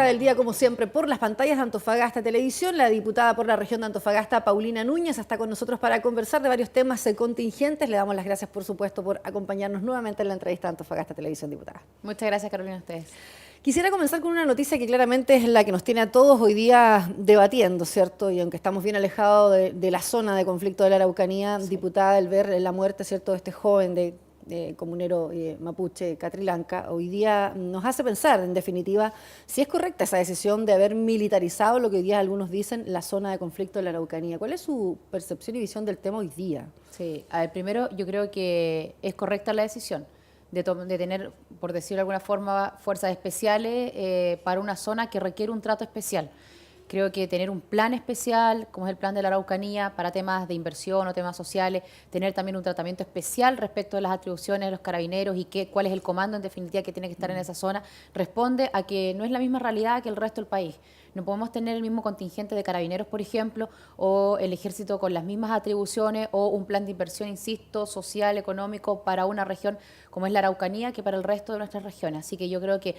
entrevista del día, como siempre, por las pantallas de Antofagasta Televisión. La diputada por la región de Antofagasta, Paulina Núñez, está con nosotros para conversar de varios temas contingentes. Le damos las gracias, por supuesto, por acompañarnos nuevamente en la entrevista de Antofagasta Televisión, diputada. Muchas gracias, Carolina, a ustedes. Quisiera comenzar con una noticia que claramente es la que nos tiene a todos hoy día debatiendo, ¿cierto? Y aunque estamos bien alejados de la zona de conflicto de la Araucanía, sí, diputada, el ver la muerte, ¿cierto?, de este joven de comunero mapuche, Catrillanca, hoy día nos hace pensar, en definitiva, si es correcta esa decisión de haber militarizado lo que hoy día algunos dicen la zona de conflicto de la Araucanía. ¿Cuál es su percepción y visión del tema hoy día? Sí, a ver, primero yo creo que es correcta la decisión de tener, por decirlo de alguna forma, fuerzas especiales para una zona que requiere un trato especial. Creo que tener un plan especial, como es el plan de la Araucanía, para temas de inversión o temas sociales, tener también un tratamiento especial respecto de las atribuciones de los carabineros y cuál es el comando en definitiva que tiene que estar en esa zona, responde a que no es la misma realidad que el resto del país. No podemos tener el mismo contingente de carabineros, por ejemplo, o el ejército con las mismas atribuciones o un plan de inversión, insisto, social, económico para una región como es la Araucanía que para el resto de nuestras regiones. Así que yo creo que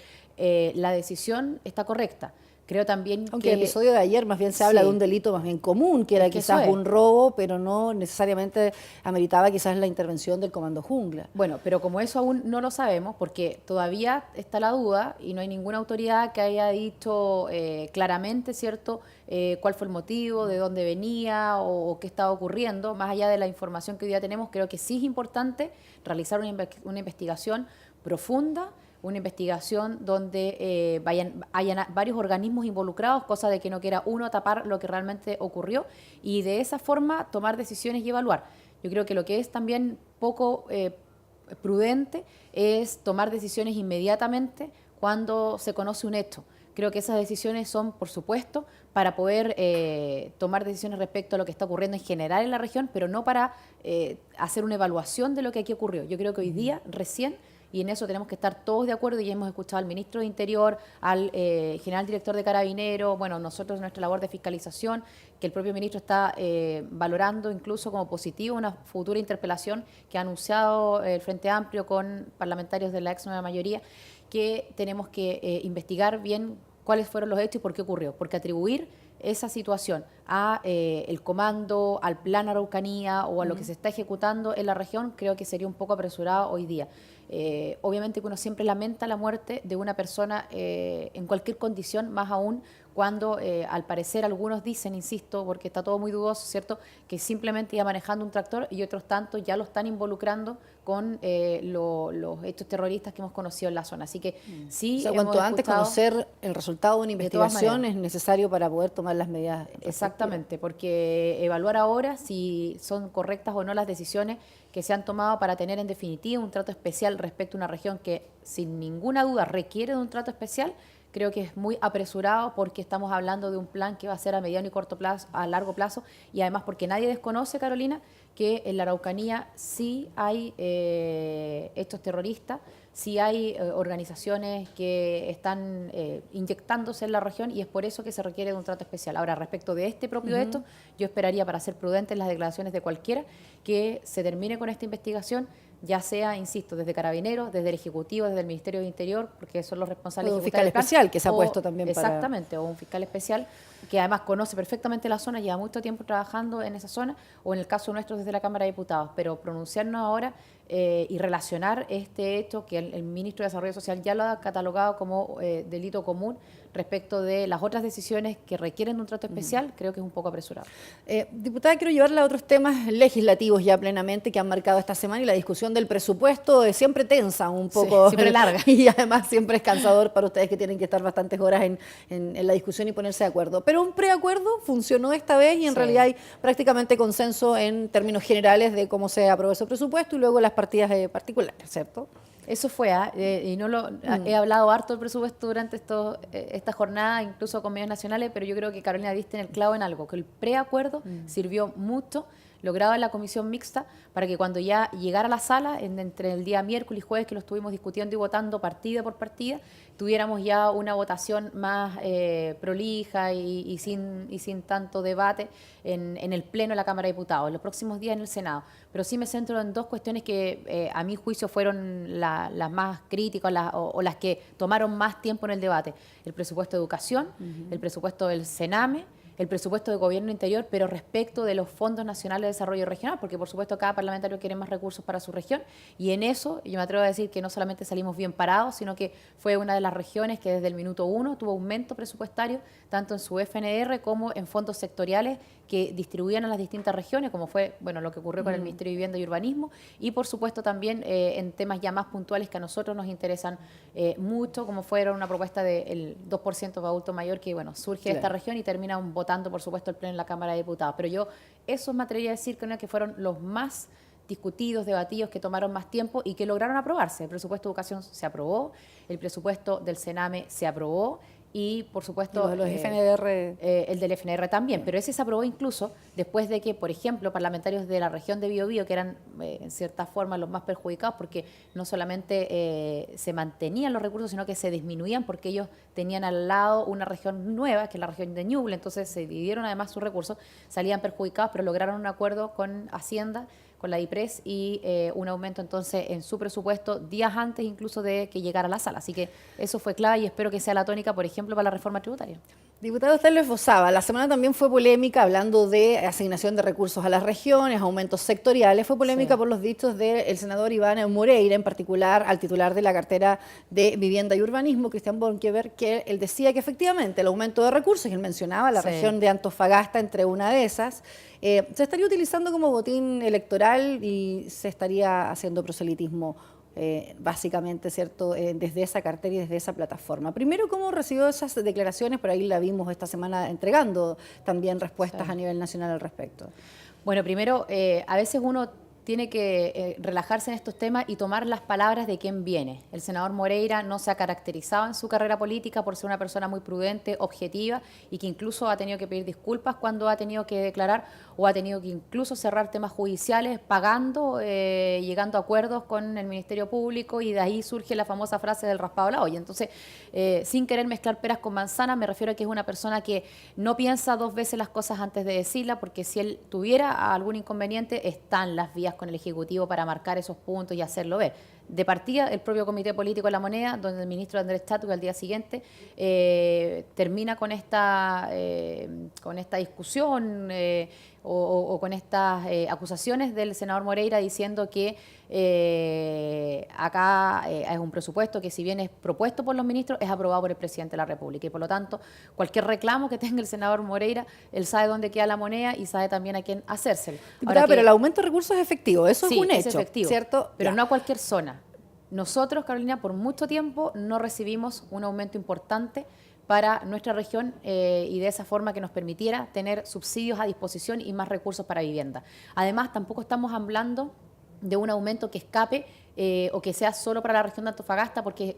la decisión está correcta. Creo también aunque el episodio de ayer más bien se habla de un delito más bien común, que era quizás un robo, pero no necesariamente ameritaba quizás la intervención del Comando Jungla. Bueno, pero como eso aún no lo sabemos, porque todavía está la duda y no hay ninguna autoridad que haya dicho claramente, ¿cierto?, cuál fue el motivo, de dónde venía o qué estaba ocurriendo. Más allá de la información que hoy día tenemos, creo que sí es importante realizar una investigación profunda, una investigación donde hayan varios organismos involucrados, cosa de que no quiera uno tapar lo que realmente ocurrió y de esa forma tomar decisiones y evaluar. Yo creo que lo que es también poco prudente es tomar decisiones inmediatamente cuando se conoce un hecho. Creo que esas decisiones son, por supuesto, para poder tomar decisiones respecto a lo que está ocurriendo en general en la región, pero no para hacer una evaluación de lo que aquí ocurrió. Yo creo que hoy día, recién, y en eso tenemos que estar todos de acuerdo, y ya hemos escuchado al ministro de Interior, al general director de Carabineros, bueno, nosotros nuestra labor de fiscalización, que el propio ministro está valorando incluso como positivo una futura interpelación que ha anunciado el Frente Amplio con parlamentarios de la ex nueva mayoría, que tenemos que investigar bien cuáles fueron los hechos y por qué ocurrió, porque atribuir esa situación a el comando, al plan Araucanía o a lo que se está ejecutando en la región, creo que sería un poco apresurado hoy día. Obviamente que uno siempre lamenta la muerte de una persona en cualquier condición, más aún cuando al parecer algunos dicen, insisto, porque está todo muy dudoso, ¿cierto?, que simplemente iba manejando un tractor y otros tantos ya lo están involucrando con los hechos terroristas que hemos conocido en la zona. Así que sí, o sea, cuanto antes conocer el resultado de una investigación es necesario para poder tomar las medidas. Exactamente, porque evaluar ahora si son correctas o no las decisiones que se han tomado para tener en definitiva un trato especial respecto a una región que sin ninguna duda requiere de un trato especial, creo que es muy apresurado porque estamos hablando de un plan que va a ser a mediano y corto plazo, a largo plazo, y además porque nadie desconoce, Carolina, que en la Araucanía sí hay hechos terroristas, sí hay organizaciones que están inyectándose en la región y es por eso que se requiere de un trato especial. Ahora, respecto de este propio hecho, yo esperaría, para ser prudente en las declaraciones de cualquiera, que se termine con esta investigación, ya sea, insisto, desde Carabineros, desde el Ejecutivo, desde el Ministerio de Interior, porque son los responsables de ejecutar el plan. Un fiscal especial que se ha puesto también exactamente, o un fiscal especial que además conoce perfectamente la zona, lleva mucho tiempo trabajando en esa zona, o en el caso nuestro desde la Cámara de Diputados, pero pronunciarnos ahora y relacionar este hecho que el ministro de Desarrollo Social ya lo ha catalogado como delito común respecto de las otras decisiones que requieren de un trato especial, creo que es un poco apresurado. Diputada, quiero llevarla a otros temas legislativos ya plenamente que han marcado esta semana, y la discusión del presupuesto es siempre tensa un poco. Sí, siempre larga. Y además siempre es cansador para ustedes que tienen que estar bastantes horas en la discusión y ponerse de acuerdo. Pero un preacuerdo funcionó esta vez y en realidad hay prácticamente consenso en términos generales de cómo se aprobó ese presupuesto y luego las partidas particulares, ¿cierto? Eso fue, y no lo he hablado harto del presupuesto durante esta jornada, incluso con medios nacionales, pero yo creo que Carolina diste en el clavo en algo, que el preacuerdo sirvió mucho. logrado en la comisión mixta para que cuando ya llegara a la sala, entre el día miércoles y jueves que lo estuvimos discutiendo y votando partida por partida, tuviéramos ya una votación más prolija y sin tanto debate en el Pleno de la Cámara de Diputados, en los próximos días en el Senado. Pero sí me centro en dos cuestiones que a mi juicio fueron las más críticas o las que tomaron más tiempo en el debate. El presupuesto de educación, el presupuesto del Sename, el presupuesto de gobierno interior, pero respecto de los fondos nacionales de desarrollo regional, porque por supuesto cada parlamentario quiere más recursos para su región, y en eso yo me atrevo a decir que no solamente salimos bien parados, sino que fue una de las regiones que desde el minuto 1 tuvo aumento presupuestario, tanto en su FNR como en fondos sectoriales que distribuían a las distintas regiones, como fue lo que ocurrió con el Ministerio de Vivienda y Urbanismo, y por supuesto también en temas ya más puntuales que a nosotros nos interesan mucho, como fueron una propuesta del 2% de adulto mayor que surge de esta región y termina votando, por supuesto, el Pleno en la Cámara de Diputados. Pero yo eso me atrevería a decir que fueron los más discutidos, debatidos, que tomaron más tiempo y que lograron aprobarse. El presupuesto de educación se aprobó, el presupuesto del Sename se aprobó, y por supuesto los FNR. El del FNR también, pero ese se aprobó incluso después de que, por ejemplo, parlamentarios de la región de Biobío, que eran en cierta forma los más perjudicados porque no solamente se mantenían los recursos, sino que se disminuían porque ellos tenían al lado una región nueva, que es la región de Ñuble, entonces se dividieron además sus recursos, salían perjudicados, pero lograron un acuerdo con Hacienda, con la DIPRES, y un aumento entonces en su presupuesto días antes incluso de que llegara a la sala. Así que eso fue clave y espero que sea la tónica, por ejemplo, para la reforma tributaria. Diputado, usted lo esbozaba. La semana también fue polémica hablando de asignación de recursos a las regiones, aumentos sectoriales. Fue polémica por los dichos del senador Iván Moreira, en particular al titular de la cartera de Vivienda y Urbanismo, Cristian Bonkever, que él decía que efectivamente el aumento de recursos, y él mencionaba la región de Antofagasta entre una de esas, se estaría utilizando como botín electoral y se estaría haciendo proselitismo básicamente, ¿cierto?, desde esa cartera y desde esa plataforma. Primero, ¿cómo recibió esas declaraciones? Por ahí la vimos esta semana entregando también respuestas a nivel nacional al respecto. Bueno, primero, a veces uno tiene que relajarse en estos temas y tomar las palabras de quien viene. El senador Moreira no se ha caracterizado en su carrera política por ser una persona muy prudente, objetiva, y que incluso ha tenido que pedir disculpas cuando ha tenido que declarar, o ha tenido que incluso cerrar temas judiciales pagando, llegando a acuerdos con el Ministerio Público, y de ahí surge la famosa frase del raspado a la olla. Entonces, sin querer mezclar peras con manzanas, me refiero a que es una persona que no piensa dos veces las cosas antes de decirlas, porque si él tuviera algún inconveniente, están las vías con el Ejecutivo para marcar esos puntos y hacerlo ver. De partida, el propio Comité Político de la Moneda, donde el ministro Andrés Chadwick al día siguiente termina con esta discusión o con estas acusaciones del senador Moreira, diciendo que acá es un presupuesto que, si bien es propuesto por los ministros, es aprobado por el presidente de la República, y por lo tanto cualquier reclamo que tenga el senador Moreira, él sabe dónde queda la moneda y sabe también a quién hacérselo. Ahora, pero el aumento de recursos es efectivo, eso sí, es un hecho, es efectivo, ¿cierto? Pero no a cualquier zona. Nosotros, Carolina, por mucho tiempo no recibimos un aumento importante para nuestra región y de esa forma que nos permitiera tener subsidios a disposición y más recursos para vivienda. Además, tampoco estamos hablando de un aumento que escape o que sea solo para la región de Antofagasta, porque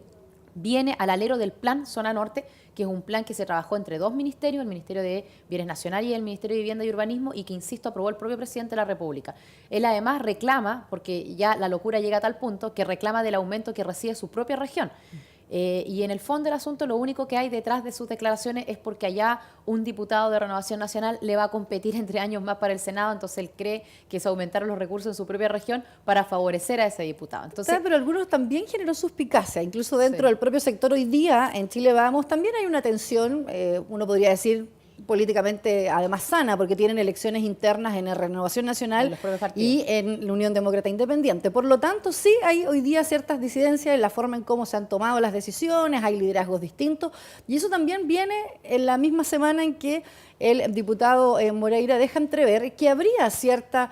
viene al alero del Plan Zona Norte, que es un plan que se trabajó entre dos ministerios, el Ministerio de Bienes Nacionales y el Ministerio de Vivienda y Urbanismo, y que, insisto, aprobó el propio presidente de la República. Él además reclama, porque ya la locura llega a tal punto, que reclama del aumento que recibe su propia región. Y en el fondo del asunto, lo único que hay detrás de sus declaraciones es porque allá un diputado de Renovación Nacional le va a competir entre años más para el Senado, entonces él cree que se aumentaron los recursos en su propia región para favorecer a ese diputado. Entonces, pero algunos también generó suspicacia, incluso dentro del propio sector. Hoy día en Chile Vamos también hay una tensión, uno podría decir, políticamente además sana, porque tienen elecciones internas en la Renovación Nacional y en la Unión Demócrata Independiente. Por lo tanto, sí hay hoy día ciertas disidencias en la forma en cómo se han tomado las decisiones, hay liderazgos distintos, y eso también viene en la misma semana en que el diputado Moreira deja entrever que habría cierta,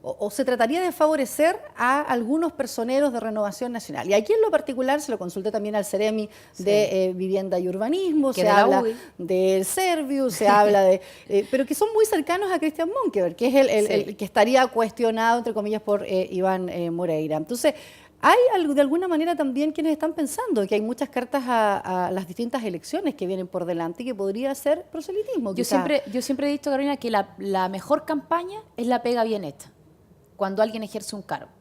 o se trataría de favorecer a algunos personeros de Renovación Nacional. Y aquí en lo particular se lo consulté también al Ceremi de Vivienda y Urbanismo, se habla del Serviu, se habla de... pero que son muy cercanos a Cristian Bonkever, que es el que estaría cuestionado, entre comillas, por Iván Moreira. Entonces, Hay de alguna manera también quienes están pensando que hay muchas cartas a las distintas elecciones que vienen por delante y que podría ser proselitismo. Yo siempre he dicho, Carolina, que la mejor campaña es la pega bien hecha, cuando alguien ejerce un cargo.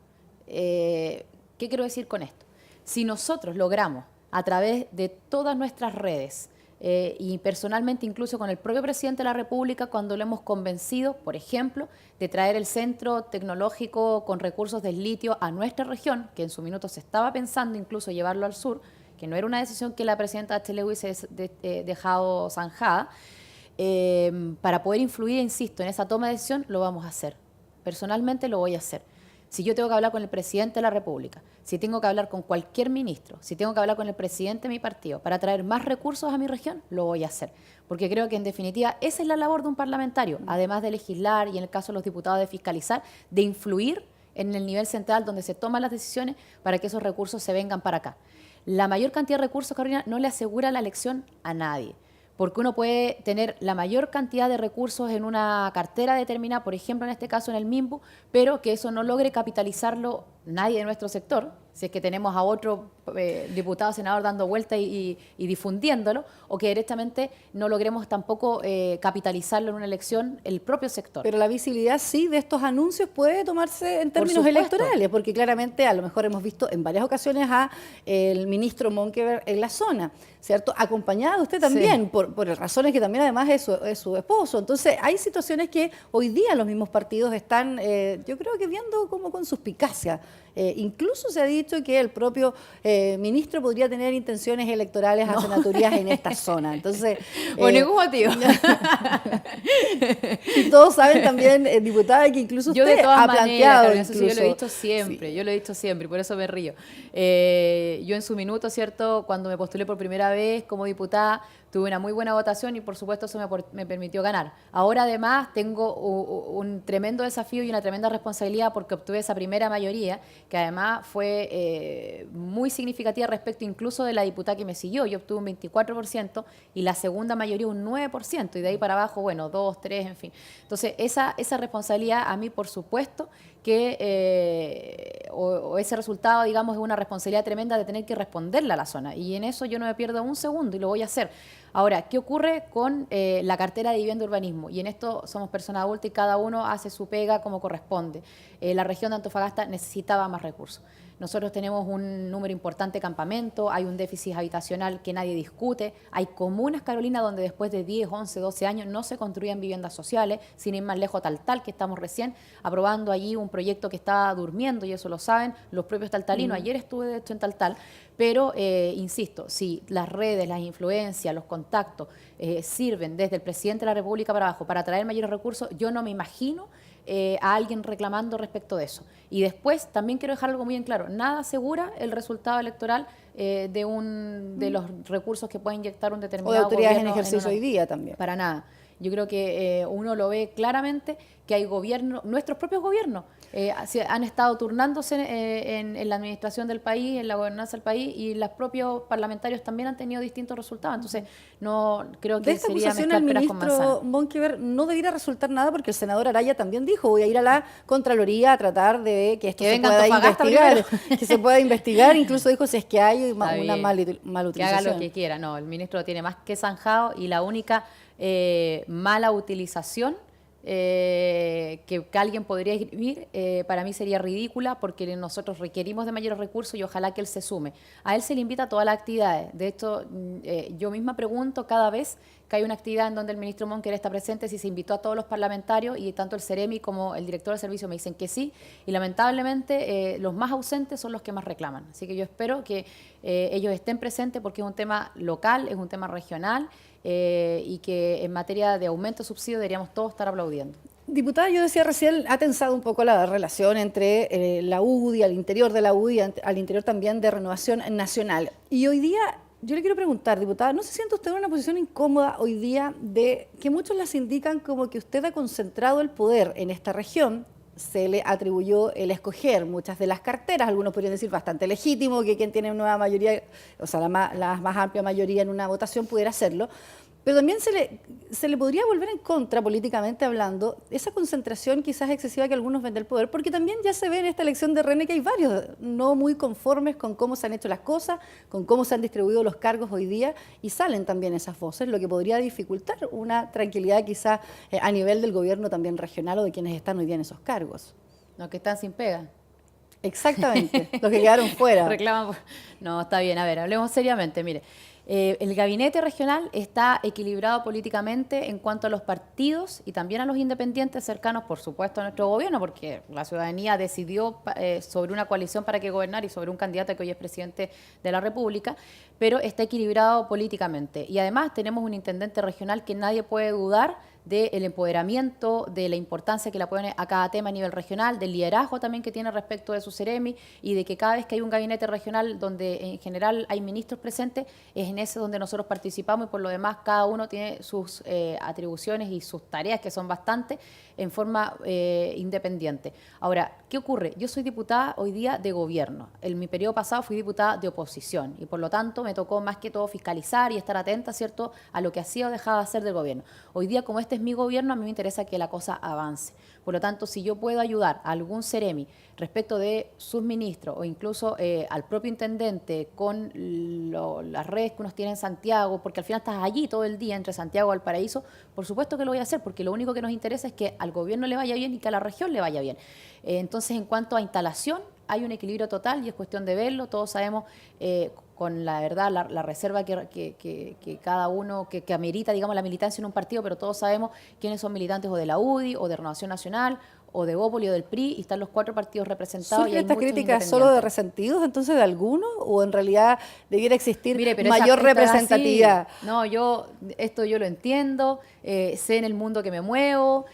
¿Qué quiero decir con esto? Si nosotros logramos, a través de todas nuestras redes, y personalmente incluso con el propio presidente de la República, cuando lo hemos convencido, por ejemplo, de traer el centro tecnológico con recursos del litio a nuestra región, que en su minuto se estaba pensando incluso llevarlo al sur, que no era una decisión que la presidenta Bachelet hubiese dejado zanjada, para poder influir, insisto, en esa toma de decisión, lo vamos a hacer. Personalmente lo voy a hacer. Si yo tengo que hablar con el presidente de la República, si tengo que hablar con cualquier ministro, si tengo que hablar con el presidente de mi partido para traer más recursos a mi región, lo voy a hacer. Porque creo que en definitiva esa es la labor de un parlamentario, además de legislar y en el caso de los diputados de fiscalizar, de influir en el nivel central donde se toman las decisiones para que esos recursos se vengan para acá. La mayor cantidad de recursos, Carolina, no le asegura la elección a nadie. Porque uno puede tener la mayor cantidad de recursos en una cartera determinada, por ejemplo, en este caso en el MIMBU, pero que eso no logre capitalizarlo nadie de nuestro sector, si es que tenemos a otro diputado, senador dando vuelta y difundiéndolo, o que directamente no logremos tampoco capitalizarlo en una elección el propio sector. Pero la visibilidad sí de estos anuncios puede tomarse en términos electorales, porque claramente a lo mejor hemos visto en varias ocasiones a el ministro Monkeberg en la zona, ¿cierto? Acompañado usted también, sí, por razones que también además es su esposo. Entonces hay situaciones que hoy día los mismos partidos están, yo creo que viendo como con suspicacia. Incluso se ha dicho que el propio ministro podría tener intenciones electorales a senaturías en esta zona. Entonces, por ningún motivo. Y todos saben también, diputada, que incluso usted ha planteado. Yo lo he dicho siempre, sí. Yo lo he dicho siempre, y por eso me río. Yo en su minuto, ¿cierto?, cuando me postulé por primera vez como diputada, tuve una muy buena votación y por supuesto eso me permitió ganar. Ahora además tengo un tremendo desafío y una tremenda responsabilidad porque obtuve esa primera mayoría, que además fue muy significativa respecto incluso de la diputada que me siguió. Yo obtuve un 24% y la segunda mayoría un 9%, y de ahí para abajo, bueno, 2, 3, en fin. Entonces esa responsabilidad a mí, por supuesto, que o ese resultado, digamos, es una responsabilidad tremenda de tener que responderle a la zona. Y en eso yo no me pierdo un segundo y lo voy a hacer. Ahora, ¿qué ocurre con la cartera de vivienda y urbanismo? Y en esto somos personas adultas y cada uno hace su pega como corresponde. La región de Antofagasta necesitaba más recursos. Nosotros tenemos un número importante de campamentos, hay un déficit habitacional que nadie discute, hay comunas, Carolina, donde después de 10, 11, 12 años no se construían viviendas sociales, sin ir más lejos, Taltal, que estamos recién aprobando allí un proyecto que estaba durmiendo, y eso lo saben los propios taltalinos. Ayer estuve, de hecho, en Taltal, pero, insisto, si las redes, las influencias, los contactos sirven desde el presidente de la República para abajo para traer mayores recursos, yo no me imagino a alguien reclamando respecto de eso. Y después también quiero dejar algo muy en claro: nada asegura el resultado electoral de los recursos que puede inyectar un determinado gobierno. O de autoridades gobierno en ejercicio hoy día también. Para nada. Yo creo que uno lo ve claramente, que hay gobiernos, nuestros propios gobiernos, han estado turnándose en la administración del país, en la gobernanza del país, y los propios parlamentarios también han tenido distintos resultados. Entonces, no creo que sería mezclar peras con manzanas. De esta acusación al ministro Monkeberg no debiera resultar nada, porque el senador Araya también dijo: voy a ir a la Contraloría a tratar de que esto se pueda investigar, que se pueda investigar. Incluso dijo si es que hay una malutilización. Que haga lo que quiera. No, el ministro lo tiene más que zanjado, y la única mala utilización que alguien podría escribir, para mí sería ridícula, porque nosotros requerimos de mayores recursos y ojalá que él se sume. A él se le invita a todas las actividades. De hecho, yo misma pregunto cada vez que hay una actividad en donde el ministro Monkeberg está presente, si se invitó a todos los parlamentarios, y tanto el Ceremi como el director del servicio me dicen que sí, y lamentablemente los más ausentes son los que más reclaman. Así que yo espero que ellos estén presentes, porque es un tema local, es un tema regional, y que en materia de aumento de subsidio deberíamos todos estar aplaudiendo. Diputada, yo decía recién, ha tensado un poco la relación entre la UDI, al interior de la UDI, al interior también de Renovación Nacional. Y hoy día, yo le quiero preguntar, diputada, ¿no se siente usted en una posición incómoda hoy día de que muchos las indican como que usted ha concentrado el poder en esta región? Se le atribuyó el escoger muchas de las carteras, algunos podrían decir bastante legítimo, que quien tiene una mayoría, o sea, la más amplia mayoría en una votación pudiera hacerlo, Pero también se le podría volver en contra, políticamente hablando, esa concentración quizás excesiva que algunos ven del poder, porque también ya se ve en esta elección de René que hay varios no muy conformes con cómo se han hecho las cosas, con cómo se han distribuido los cargos hoy día, y salen también esas voces, lo que podría dificultar una tranquilidad quizás a nivel del gobierno también regional o de quienes están hoy día en esos cargos. Los que están sin pega. Exactamente, los que quedaron fuera. Reclaman No, está bien. A ver, hablemos seriamente. Mire, el gabinete regional está equilibrado políticamente en cuanto a los partidos y también a los independientes cercanos, por supuesto, a nuestro gobierno, porque la ciudadanía decidió sobre una coalición para que gobernar y sobre un candidato que hoy es presidente de la República, pero está equilibrado políticamente. Y además tenemos un intendente regional que nadie puede dudar del empoderamiento, de la importancia que le pone a cada tema a nivel regional, del liderazgo también que tiene respecto de su Seremi y de que cada vez que hay un gabinete regional donde en general hay ministros presentes, es en ese donde nosotros participamos y por lo demás cada uno tiene sus atribuciones y sus tareas, que son bastantes, en forma independiente. Ahora, ¿qué ocurre? Yo soy diputada hoy día de gobierno. En mi periodo pasado fui diputada de oposición y por lo tanto me tocó más que todo fiscalizar y estar atenta, ¿cierto?, a lo que hacía o dejaba de hacer del gobierno. Hoy día, como este es mi gobierno, a mí me interesa que la cosa avance. Por lo tanto, si yo puedo ayudar a algún Seremi respecto de sus ministros o incluso al propio intendente con las redes que uno tiene en Santiago, porque al final estás allí todo el día entre Santiago y Valparaíso, por supuesto que lo voy a hacer, porque lo único que nos interesa es que al gobierno le vaya bien y que a la región le vaya bien. Entonces, en cuanto a instalación, hay un equilibrio total y es cuestión de verlo. Todos sabemos, con la verdad, la reserva que cada uno, que amerita, digamos, la militancia en un partido, pero todos sabemos quiénes son militantes o de la UDI, o de Renovación Nacional, o de Bópoli o del PRI, y están los 4 partidos representados. ¿Surgen estas críticas solo de resentidos, entonces, de alguno? ¿O en realidad debiera existir mayor representatividad? No, esto yo lo entiendo, sé en el mundo que me muevo,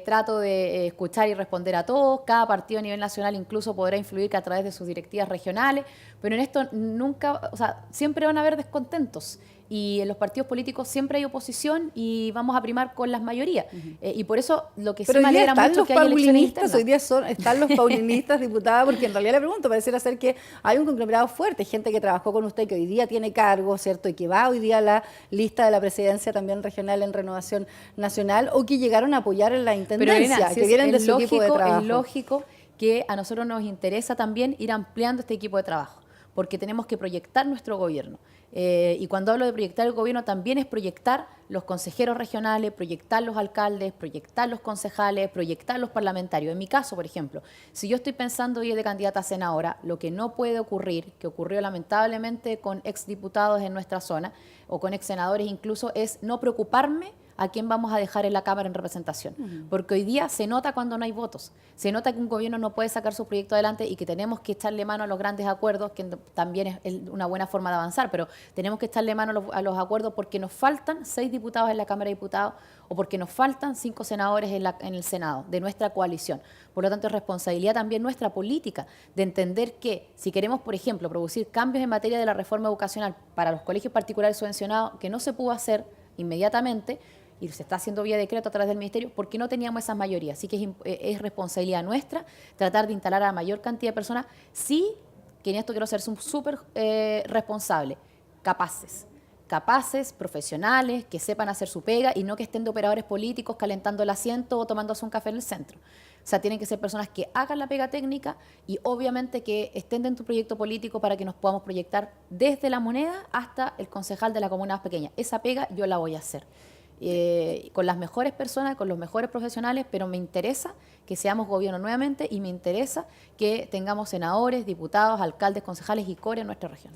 trato de escuchar y responder a todos. Cada partido a nivel nacional incluso podrá influir que a través de sus directivas regionales, pero en esto nunca, o sea, siempre van a haber descontentos. Y en los partidos políticos siempre hay oposición y vamos a primar con las mayorías. Y por eso lo que sí me alegra mucho es que hay elecciones internas. Hoy día están los paulinistas, diputada, porque en realidad le pregunto, pareciera ser que hay un conglomerado fuerte, gente que trabajó con usted, que hoy día tiene cargo, ¿cierto? Y que va hoy día a la lista de la presidencia también regional en Renovación Nacional, o que llegaron a apoyar en la intendencia, pero, Elena, que vienen de su equipo de trabajo. Es lógico que a nosotros nos interesa también ir ampliando este equipo de trabajo, porque tenemos que proyectar nuestro gobierno. Y cuando hablo de proyectar el gobierno, también es proyectar los consejeros regionales, proyectar los alcaldes, proyectar los concejales, proyectar los parlamentarios. En mi caso, por ejemplo, si yo estoy pensando ir de candidata a senadora, lo que no puede ocurrir, que ocurrió lamentablemente con exdiputados en nuestra zona, o con ex senadores incluso, es no preocuparme a quién vamos a dejar en la Cámara en representación. Porque hoy día se nota cuando no hay votos, se nota que un gobierno no puede sacar su proyecto adelante y que tenemos que echarle mano a los grandes acuerdos, que también es una buena forma de avanzar, pero tenemos que echarle mano a los acuerdos porque nos faltan 6 diputados en la Cámara de Diputados o porque nos faltan 5 senadores en el Senado de nuestra coalición. Por lo tanto, es responsabilidad también nuestra política de entender que si queremos, por ejemplo, producir cambios en materia de la reforma educacional para los colegios particulares subvencionados, que no se pudo hacer inmediatamente, y se está haciendo vía decreto a través del Ministerio, porque no teníamos esas mayorías. Así que es responsabilidad nuestra tratar de instalar a la mayor cantidad de personas, sí, que en esto quiero ser súper responsable, capaces, profesionales, que sepan hacer su pega y no que estén de operadores políticos calentando el asiento o tomándose un café en el centro. O sea, tienen que ser personas que hagan la pega técnica y obviamente que estén dentro del proyecto político para que nos podamos proyectar desde la moneda hasta el concejal de la comuna más pequeña. Esa pega yo la voy a hacer. Con las mejores personas, con los mejores profesionales, pero me interesa que seamos gobierno nuevamente y me interesa que tengamos senadores, diputados, alcaldes, concejales y core en nuestra región.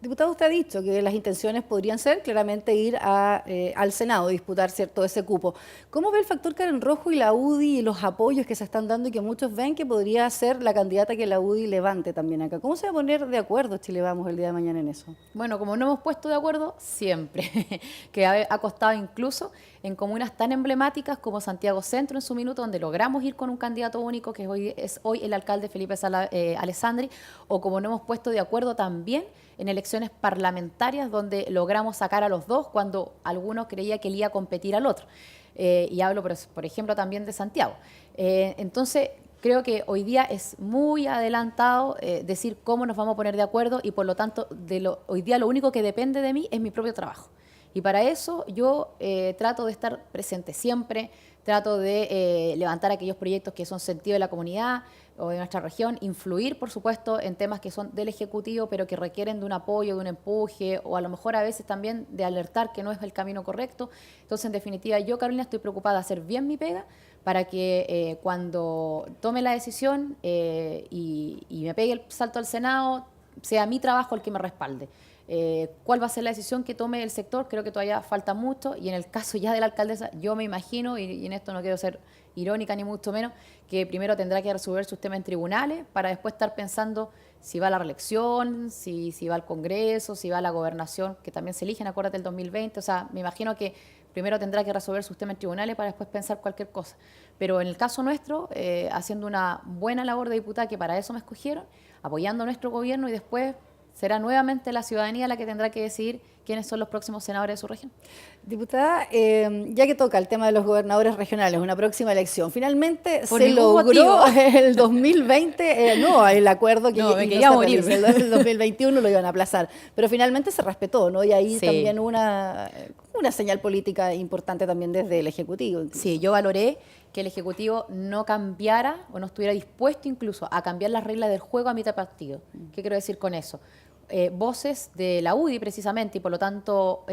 Diputado, usted ha dicho que las intenciones podrían ser claramente ir al Senado, disputar, ¿cierto?, ese cupo. ¿Cómo ve el factor Karen Rojo y la UDI y los apoyos que se están dando y que muchos ven que podría ser la candidata que la UDI levante también acá? ¿Cómo se va a poner de acuerdo Chile Vamos el día de mañana en eso? Bueno, como no hemos puesto de acuerdo siempre, que ha costado incluso en comunas tan emblemáticas como Santiago Centro en su minuto, donde logramos ir con un candidato único, que es hoy el alcalde Felipe Alessandri, o como no hemos puesto de acuerdo también en elecciones parlamentarias, donde logramos sacar a los dos cuando alguno creía que él iba a competir al otro. Y hablo, por ejemplo, también de Santiago. Entonces, creo que hoy día es muy adelantado decir cómo nos vamos a poner de acuerdo y, por lo tanto, hoy día lo único que depende de mí es mi propio trabajo. Y para eso yo trato de estar presente siempre, trato de levantar aquellos proyectos que son sentido de la comunidad o de nuestra región, influir, por supuesto, en temas que son del Ejecutivo, pero que requieren de un apoyo, de un empuje, o a lo mejor a veces también de alertar que no es el camino correcto. Entonces, en definitiva, yo, Carolina, estoy preocupada de hacer bien mi pega para que cuando tome la decisión y me pegue el salto al Senado, sea mi trabajo el que me respalde. ¿Cuál va a ser la decisión que tome el sector? Creo que todavía falta mucho, y en el caso ya de la alcaldesa, yo me imagino, y en esto no quiero ser irónica ni mucho menos, que primero tendrá que resolver sus temas en tribunales para después estar pensando si va a la reelección, si va al Congreso, si va a la gobernación, que también se eligen, acuérdate, el 2020. O sea, me imagino que primero tendrá que resolver sus temas en tribunales para después pensar cualquier cosa. Pero en el caso nuestro, haciendo una buena labor de diputada, que para eso me escogieron, apoyando a nuestro gobierno, y después será nuevamente la ciudadanía la que tendrá que decidir quiénes son los próximos senadores de su región. Diputada, ya que toca el tema de los gobernadores regionales, una próxima elección, finalmente Por se ningún logró motivo. el 2020, no, el acuerdo que No, me y quería se morir. realizó, el 2021 lo iban a aplazar, pero finalmente se respetó, ¿no? Y ahí Sí. también una señal política importante también desde el Ejecutivo. Incluso. Sí, yo valoré que el Ejecutivo no cambiara o no estuviera dispuesto incluso a cambiar las reglas del juego a mitad de partido. ¿Qué quiero decir con eso? Voces de la UDI precisamente, y por lo tanto,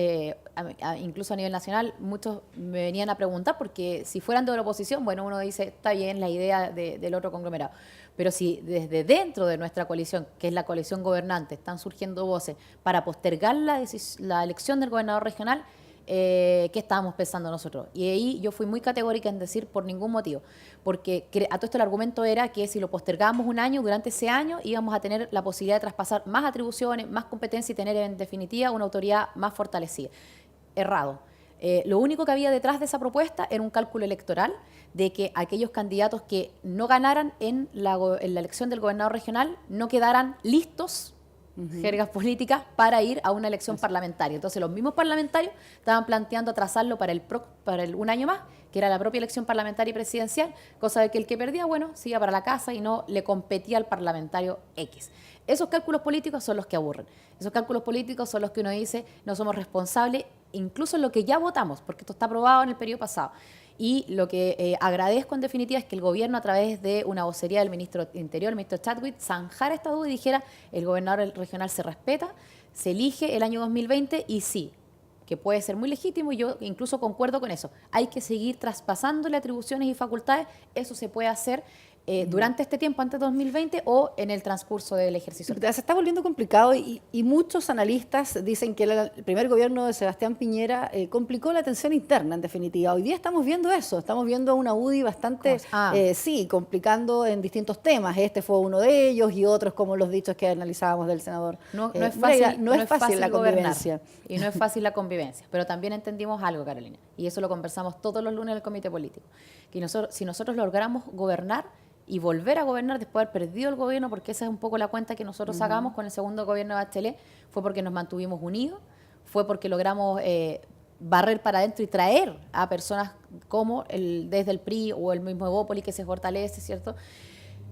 incluso a nivel nacional, muchos me venían a preguntar, porque si fueran de la oposición, bueno, uno dice, está bien la idea del otro conglomerado, pero si desde dentro de nuestra coalición, que es la coalición gobernante, están surgiendo voces para postergar la elección del gobernador regional, ¿qué estábamos pensando nosotros? Y ahí yo fui muy categórica en decir por ningún motivo, porque a todo esto el argumento era que si lo postergábamos un año, durante ese año íbamos a tener la posibilidad de traspasar más atribuciones, más competencia y tener en definitiva una autoridad más fortalecida. Errado. Lo único que había detrás de esa propuesta era un cálculo electoral de que aquellos candidatos que no ganaran en la elección del gobernador regional no quedaran listos, jergas políticas, para ir a una elección parlamentaria. Entonces los mismos parlamentarios estaban planteando atrasarlo para un año más, que era la propia elección parlamentaria y presidencial, cosa de que el que perdía, bueno, se iba para la casa y no le competía al parlamentario X. Esos cálculos políticos son los que aburren. Esos cálculos políticos son los que uno dice, no somos responsables, incluso en lo que ya votamos, porque esto está aprobado en el periodo pasado. Y lo que agradezco en definitiva es que el gobierno, a través de una vocería del ministro de Interior, el ministro Chadwick, zanjara esta duda y dijera, el gobernador regional se respeta, se elige el año 2020, y sí, que puede ser muy legítimo, y yo incluso concuerdo con eso. Hay que seguir traspasándole atribuciones y facultades, eso se puede hacer durante este tiempo, antes de 2020, o en el transcurso del ejercicio. Se está volviendo complicado, y muchos analistas dicen que el primer gobierno de Sebastián Piñera complicó la tensión interna, en definitiva. Hoy día estamos viendo eso, estamos viendo una UDI bastante, sí, complicando en distintos temas. Este fue uno de ellos, y otros como los dichos que analizábamos del senador. No es fácil, no es fácil la convivencia. Y no es fácil la convivencia, pero también entendimos algo, Carolina, y eso lo conversamos todos los lunes en el comité político, que si nosotros logramos gobernar y volver a gobernar después de haber perdido el gobierno, porque esa es un poco la cuenta que nosotros sacamos con el segundo gobierno de Bachelet, fue porque nos mantuvimos unidos, fue porque logramos barrer para adentro y traer a personas como desde el PRI o el mismo Evópolis, que se fortalece, ¿cierto?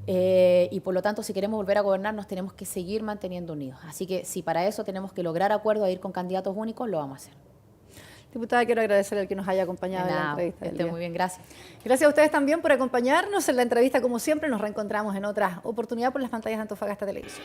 Y por lo tanto, si queremos volver a gobernar, nos tenemos que seguir manteniendo unidos. Así que si para eso tenemos que lograr acuerdos a ir con candidatos únicos, lo vamos a hacer. Diputada, quiero agradecer al que nos haya acompañado en la entrevista. Esté muy bien, gracias. Gracias a ustedes también por acompañarnos en la entrevista. Como siempre, nos reencontramos en otra oportunidad por las pantallas de Antofagasta Televisión.